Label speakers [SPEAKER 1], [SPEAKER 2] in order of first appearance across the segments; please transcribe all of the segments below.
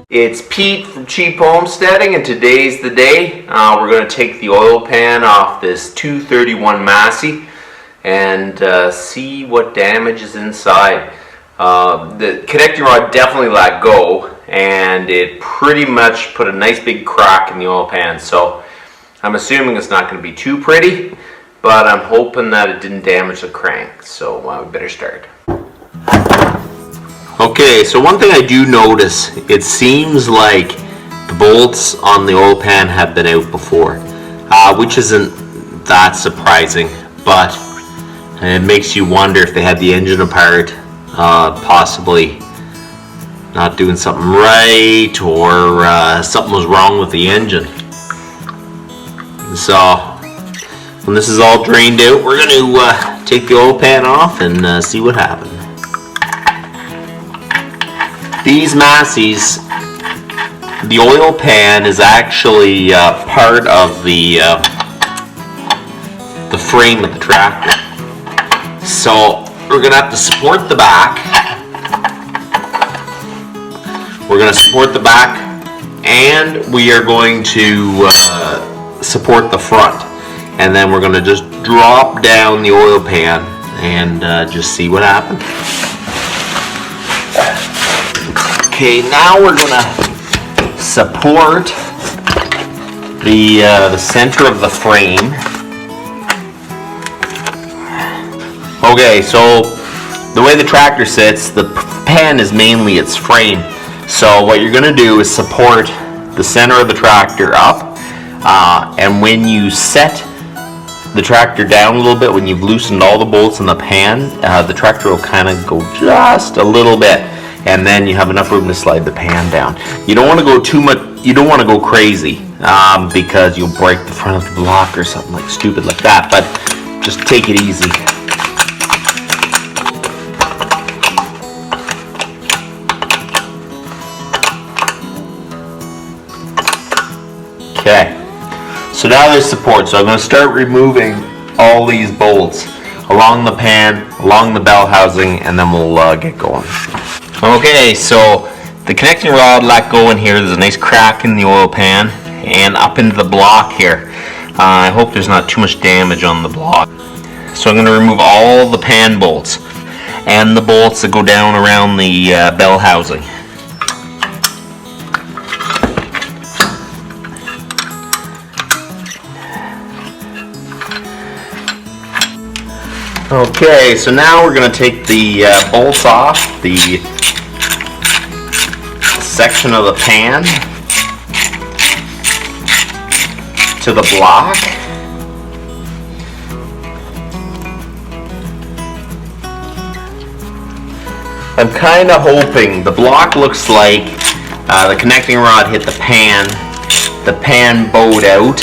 [SPEAKER 1] It's Pete from Cheap Homesteading, and today's the day. We're going to take the oil pan off this 231 Massey and see what damage is inside. The connecting rod definitely let go, and it pretty much put a nice big crack in the oil pan. So I'm assuming it's not going to be too pretty, but I'm hoping that it didn't damage the crank. So we better start. Okay, so one thing I do notice, it seems like the bolts on the oil pan have been out before, which isn't that surprising, but it makes you wonder if they had the engine apart, possibly not doing something right, or something was wrong with the engine. So when this is all drained out, we're going to take the oil pan off and see what happens. These Masseys, the oil pan is actually part of the frame of the tractor. So we're going to have to support the back. We're going to support the back, and we are going to support the front. And then we're going to just drop down the oil pan and just see what happens. Okay, now we're going to support the center of the frame. Okay, so the way the tractor sits, the pan is mainly its frame. So what you're going to do is support the center of the tractor up, and when you set the tractor down a little bit, when you've loosened all the bolts in the pan, the tractor will kind of go just a little bit. And then you have enough room to slide the pan down. You don't want to go too much. You don't want to go crazy because you'll break the front of the block or something like stupid like that. But just take it easy. Okay. So now there's support. So I'm going to start removing all these bolts along the pan, along the bell housing, and then we'll get going. Okay, so the connecting rod let go in here. There's a nice crack in the oil pan and up into the block here. I hope there's not too much damage on the block. So I'm going to remove all the pan bolts and the bolts that go down around the bell housing. Okay, so now we're going to take the bolts off the section of the pan to the block. I'm kind of hoping the block looks like the connecting rod hit the pan bowed out,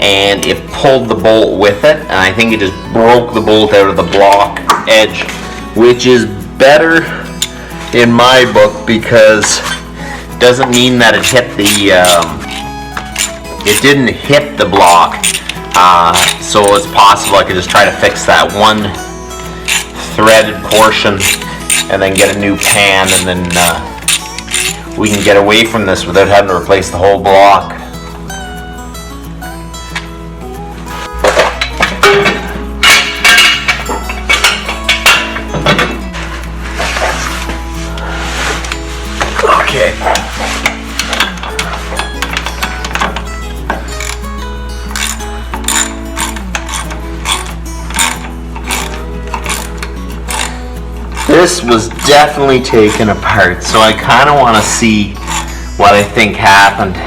[SPEAKER 1] and it pulled the bolt with it, and I think it just broke the bolt out of the block edge, which is better in my book because it doesn't mean that it hit the it didn't hit the block, so it's possible I could just try to fix that one threaded portion and then get a new pan, and then we can get away from this without having to replace the whole block. Okay. This was definitely taken apart, so I kind of want to see what I think happened.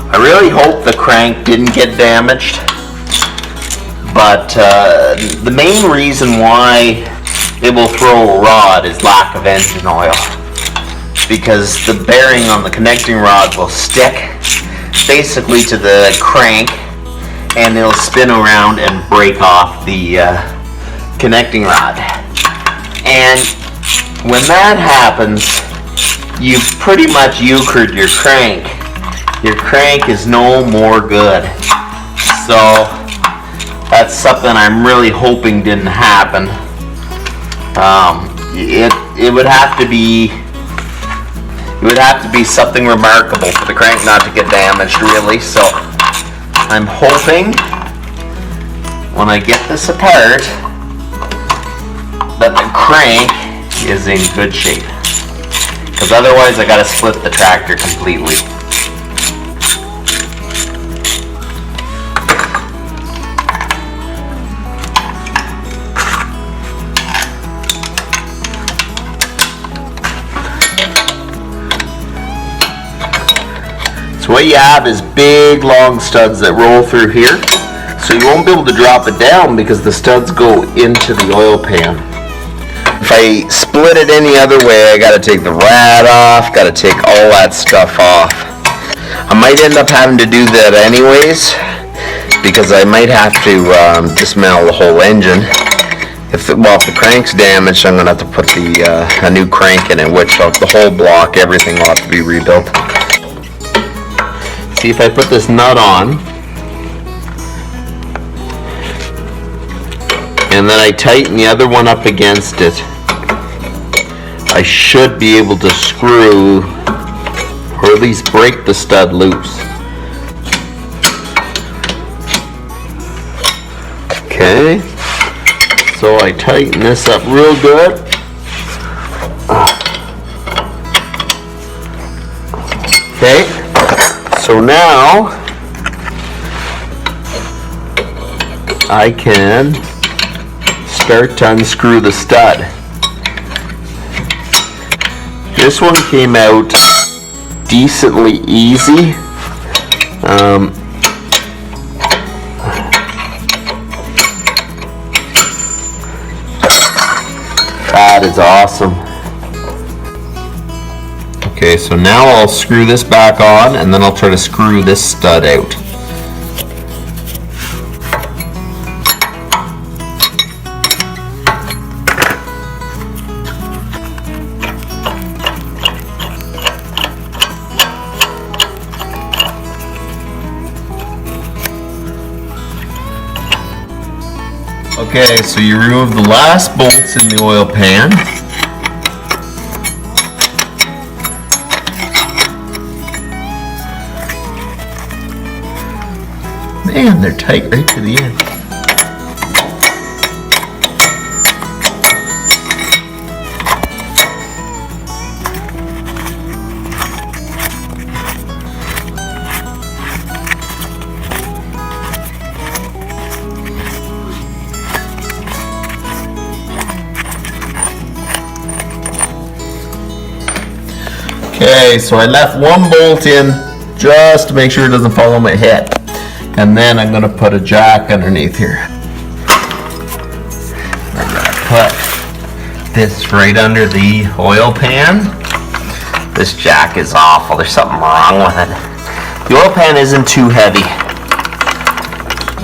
[SPEAKER 1] I really hope the crank didn't get damaged, but the main reason why it will throw a rod is lack of engine oil, because the bearing on the connecting rod will stick basically to the crank, and it'll spin around and break off the connecting rod. And when that happens, you've pretty much euchred your crank. Your crank is no more good. So That's something I'm really hoping didn't happen. It would have to be something remarkable for the crank not to get damaged, really. So I'm hoping when I get this apart that the crank is in good shape, because otherwise I gotta split the tractor completely. So what you have is big long studs that roll through here, so you won't be able to drop it down because the studs go into the oil pan. If I split it any other way, I gotta take the rad off, gotta take all that stuff off. I might end up having to do that anyways, because I might have to dismantle the whole engine. If the crank's damaged, I'm gonna have to put a new crank in it, which the whole block, everything will have to be rebuilt. See, if I put this nut on, and then I tighten the other one up against it, I should be able to screw, or at least break the stud loose. Okay, so I tighten this up real good. Okay, so now I can start to unscrew the stud. This one came out decently easy. That is awesome. Okay, so now I'll screw this back on, and then I'll try to screw this stud out. Okay, so you remove the last bolts in the oil pan. Man, they're tight right to the end. Okay, so I left one bolt in just to make sure it doesn't fall on my head. And then I'm going to put a jack underneath here. I'm going to put this right under the oil pan. This jack is awful. There's something wrong with it. The oil pan isn't too heavy,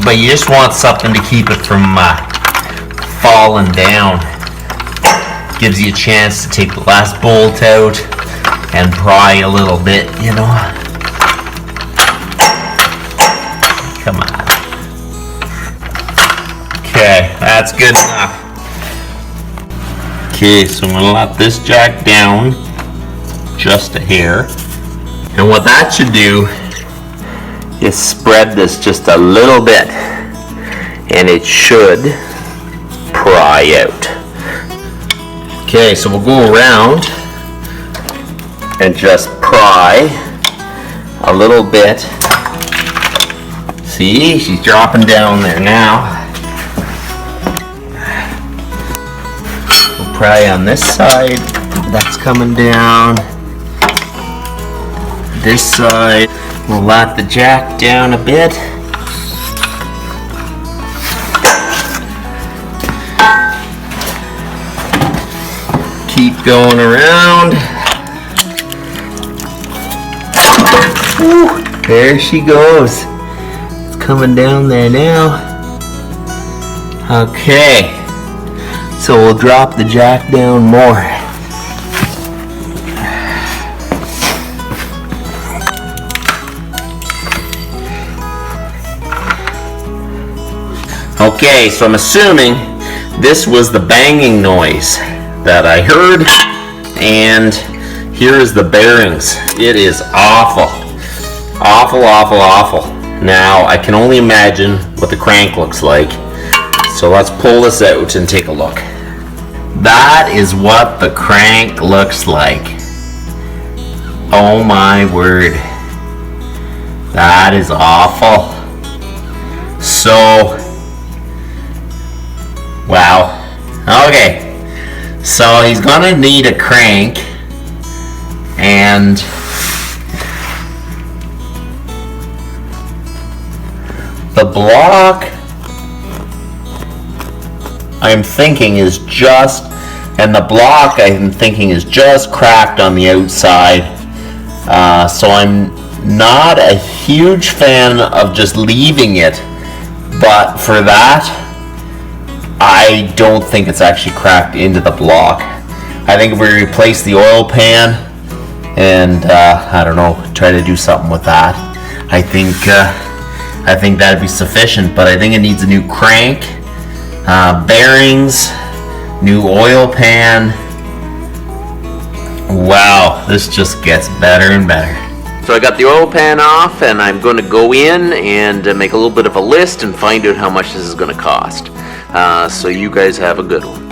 [SPEAKER 1] but you just want something to keep it from falling down. Gives you a chance to take the last bolt out and pry a little bit, you know. Come on. Okay, that's good enough. Okay, so I'm gonna let this jack down just a hair. And what that should do is spread this just a little bit, and it should pry out. Okay, so we'll go around and just pry a little bit. See, she's dropping down there now. We'll pry on this side. That's coming down. This side, we'll let the jack down a bit. Keep going around. Woo, there she goes. It's coming down there now. Okay, so we'll drop the jack down more. Okay, so I'm assuming this was the banging noise that I heard, and here is the bearings. It is awful. Awful, awful, awful. Now, I can only imagine what the crank looks like. So let's pull this out and take a look. That is what the crank looks like. Oh my word. That is awful. So, wow. Okay. So he's gonna need a crank, and the block I'm thinking is just cracked on the outside. So I'm not a huge fan of just leaving it, but for that, I don't think it's actually cracked into the block. I think if we replace the oil pan and I don't know, try to do something with that, I think that'd be sufficient. But I think it needs a new crank, bearings, new oil pan. Wow, this just gets better and better. So I got the oil pan off, and I'm going to go in and make a little bit of a list and find out how much this is going to cost. So you guys have a good one.